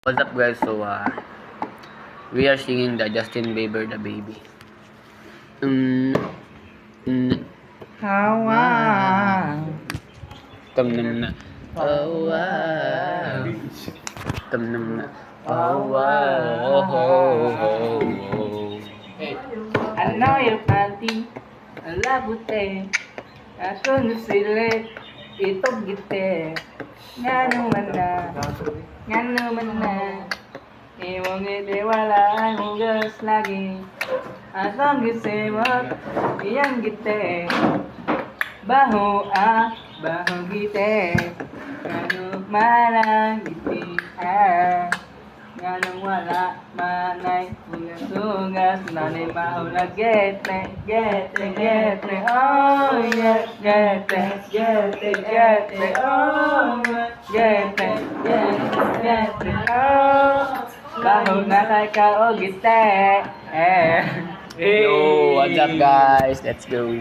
What's up guys? So we are singing the Justin Bieber The Baby. Hawa. Tamnam na. Oh wow. Tamnam na. Oh wow. I know your panty, alabute, aso no sile, itog gite, nga naman na, iwang ite wala ang hugas lagi, asong gisemot, iyang gite, baho gite, ano manang giti ganang wala manay hugas nanay mahula gete oh yeah gete oh gete oh baho na ka o gite Yo, what's up guys? Let's go.